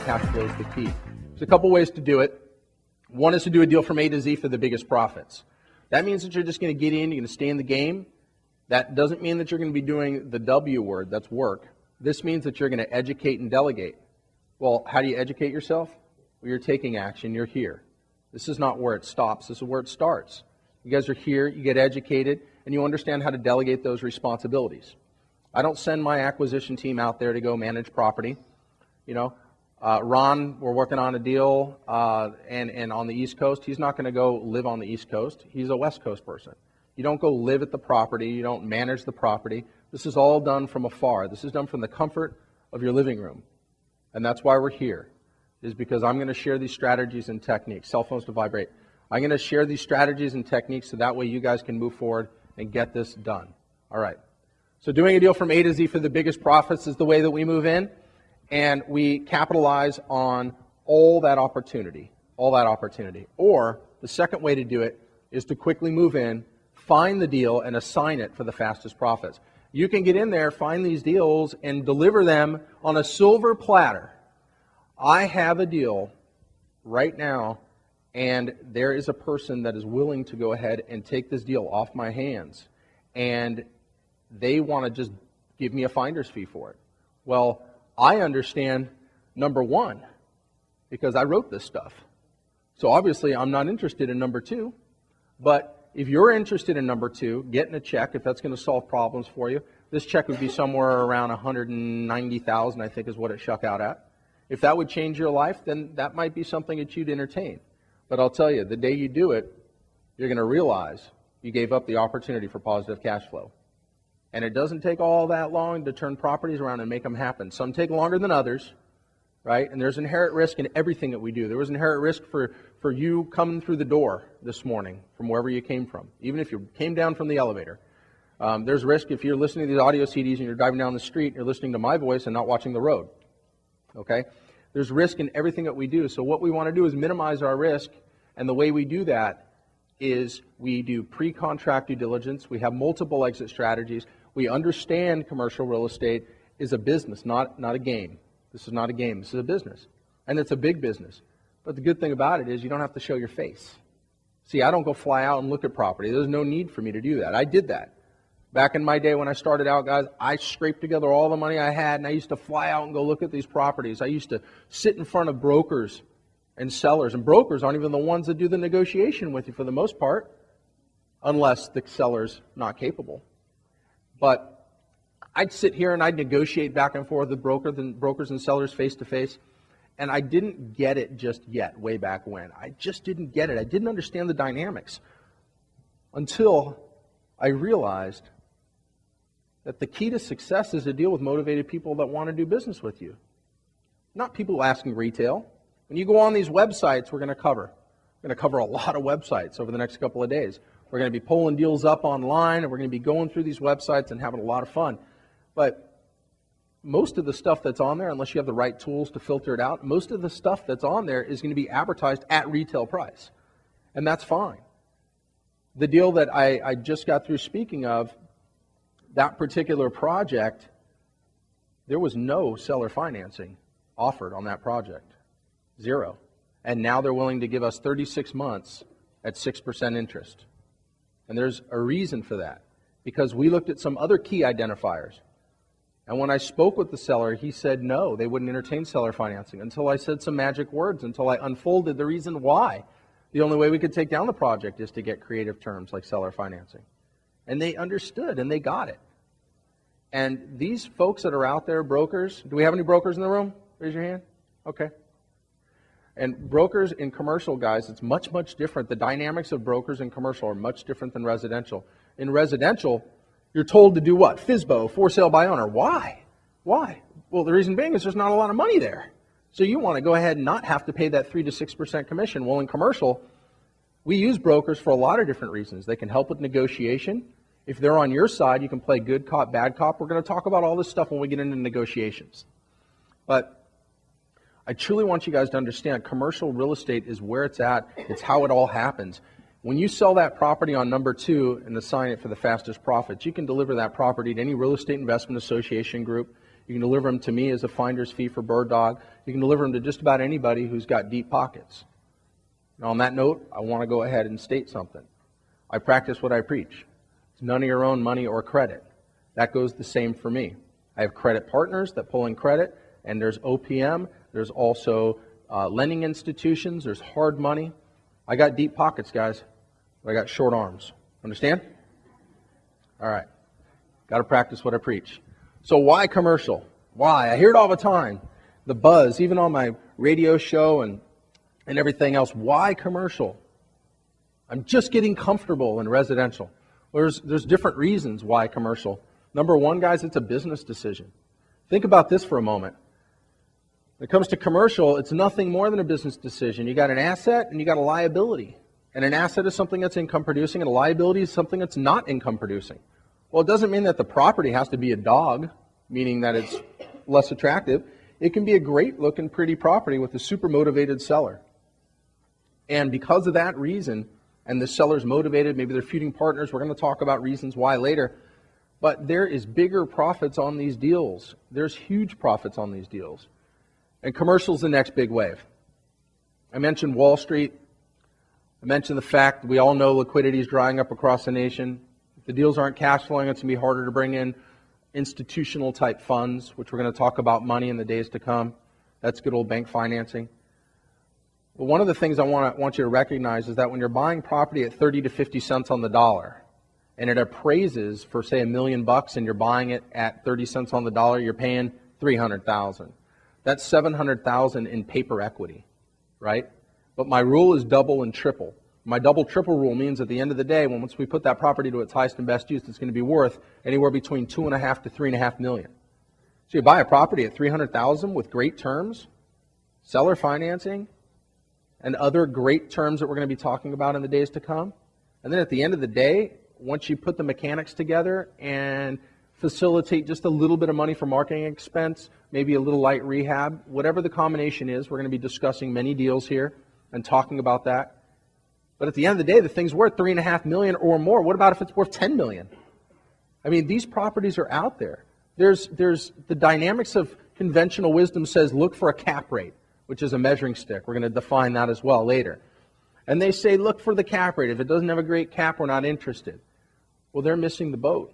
cash flow is the key. There's a couple ways to do it. One is to do a deal from A to Z for the biggest profits. That means that you're just going to get in, you're going to stay in the game. That doesn't mean that you're going to be doing the W word, that's work. This means that you're going to educate and delegate. Well, how do you educate yourself? Well, you're taking action, you're here. This is not where it stops, this is where it starts. You guys are here, you get educated, and you understand how to delegate those responsibilities. I don't send my acquisition team out there to go manage property. Ron, we're working on a deal, and on the East Coast, he's not going to go live on the East Coast. He's a West Coast person. You don't go live at the property. You don't manage the property. This is all done from afar. This is done from the comfort of your living room. And that's why we're here, is because I'm going to share these strategies and techniques. Cell phones to vibrate. I'm going to share these strategies and techniques so that way you guys can move forward and get this done. All right. So doing a deal from A to Z for the biggest profits is the way that we move in. And we capitalize on all that opportunity. Or the second way to do it is to quickly move in, find the deal, and assign it for the fastest profits. You can get in there, find these deals, and deliver them on a silver platter. I have a deal right now, and there is a person that is willing to go ahead and take this deal off my hands, and they want to just give me a finder's fee for it. Well, I understand number one, because I wrote this stuff. So obviously I'm not interested in number two, but if you're interested in number two, getting a check, if that's going to solve problems for you, this check would be somewhere around $190,000, I think is what it shook out at. If that would change your life, then that might be something that you'd entertain. But I'll tell you, the day you do it, you're going to realize you gave up the opportunity for positive cash flow. And it doesn't take all that long to turn properties around and make them happen. Some take longer than others, right? And there's inherent risk in everything that we do. There was inherent risk for you coming through the door this morning from wherever you came from, even if you came down from the elevator. There's risk if you're listening to these audio CDs and you're driving down the street, you're listening to my voice and not watching the road, okay? There's risk in everything that we do. So what we want to do is minimize our risk, and the way we do that is we do pre-contract due diligence. We have multiple exit strategies. We understand commercial real estate is a business, not a game. This is not a game. This is a business. And it's a big business. But the good thing about it is you don't have to show your face. See, I don't go fly out and look at property. There's no need for me to do that. I did that. Back in my day when I started out, guys, I scraped together all the money I had, and I used to fly out and go look at these properties. I used to sit in front of brokers and sellers. And brokers aren't even the ones that do the negotiation with you for the most part, unless the seller's not capable. But I'd sit here and I'd negotiate back and forth with brokers and sellers face to face, and I didn't get it just yet, way back when. I just didn't get it. I didn't understand the dynamics until I realized that the key to success is to deal with motivated people that want to do business with you, not people asking retail. When you go on these websites we're going to cover a lot of websites over the next couple of days. We're going to be pulling deals up online, and we're going to be going through these websites and having a lot of fun. But most of the stuff that's on there, unless you have the right tools to filter it out, most of the stuff that's on there is going to be advertised at retail price. And that's fine. The deal that I just got through speaking of, that particular project, there was no seller financing offered on that project. Zero. And now they're willing to give us 36 months at 6% interest. And there's a reason for that, because we looked at some other key identifiers. And when I spoke with the seller, he said no, they wouldn't entertain seller financing until I said some magic words, until I unfolded the reason why. The only way we could take down the project is to get creative terms like seller financing. And they understood and they got it. And these folks that are out there, brokers, do we have any brokers in the room? Raise your hand. Okay. And brokers in commercial, guys, it's much, much different. The dynamics of brokers in commercial are much different than residential. In residential, you're told to do what? FSBO, for sale by owner. Why? Why? Well, the reason being is there's not a lot of money there. So you want to go ahead and not have to pay that 3 to 6% commission. Well, in commercial, we use brokers for a lot of different reasons. They can help with negotiation. If they're on your side, you can play good cop, bad cop. We're going to talk about all this stuff when we get into negotiations. But I truly want you guys to understand commercial real estate is where it's at. It's how it all happens. When you sell that property on number 2 and assign it for the fastest profits, you can deliver that property to any real estate investment association group. You can deliver them to me as a finder's fee for Bird Dog. You can deliver them to just about anybody who's got deep pockets. Now, on that note, I want to go ahead and state something. I practice what I preach. It's none of your own money or credit. That goes the same for me. I have credit partners that pull in credit, and there's OPM. There's also lending institutions. There's hard money. I got deep pockets, guys, but I got short arms. Understand? All right. Got to practice what I preach. So why commercial? Why? I hear it all the time. The buzz, even on my radio show and everything else. Why commercial? I'm just getting comfortable in residential. There's different reasons why commercial. Number one, guys, it's a business decision. Think about this for a moment. When it comes to commercial, it's nothing more than a business decision. You got an asset and you got a liability. And an asset is something that's income producing, and a liability is something that's not income producing. Well, it doesn't mean that the property has to be a dog, meaning that it's less attractive. It can be a great looking, pretty property with a super motivated seller. And because of that reason, and the seller's motivated, maybe they're feuding partners, we're going to talk about reasons why later, but there is bigger profits on these deals. There's huge profits on these deals. And commercial's the next big wave. I mentioned Wall Street. I mentioned the fact that we all know liquidity is drying up across the nation. If the deals aren't cash flowing, it's going to be harder to bring in institutional type funds, which we're going to talk about money in the days to come. That's good old bank financing. But one of the things I want you to recognize is that when you're buying property at 30 to 50 cents on the dollar, and it appraises for, say, $1 million, and you're buying it at 30 cents on the dollar, you're paying $300,000. That's $700,000 in paper equity, right? But my rule is double and triple. My double-triple rule means at the end of the day, once we put that property to its highest and best use, it's going to be worth anywhere between $2.5 to $3.5 million. So you buy a property at $300,000 with great terms, seller financing, and other great terms that we're going to be talking about in the days to come. And then at the end of the day, once you put the mechanics together and facilitate just a little bit of money for marketing expense, maybe a little light rehab, whatever the combination is, we're going to be discussing many deals here and talking about that. But at the end of the day, the thing's worth $3.5 million or more. What about if it's worth $10 million? I mean, these properties are out there. There's the dynamics of conventional wisdom says look for a cap rate, which is a measuring stick. We're going to define that as well later. And they say look for the cap rate. If it doesn't have a great cap, we're not interested. Well, they're missing the boat.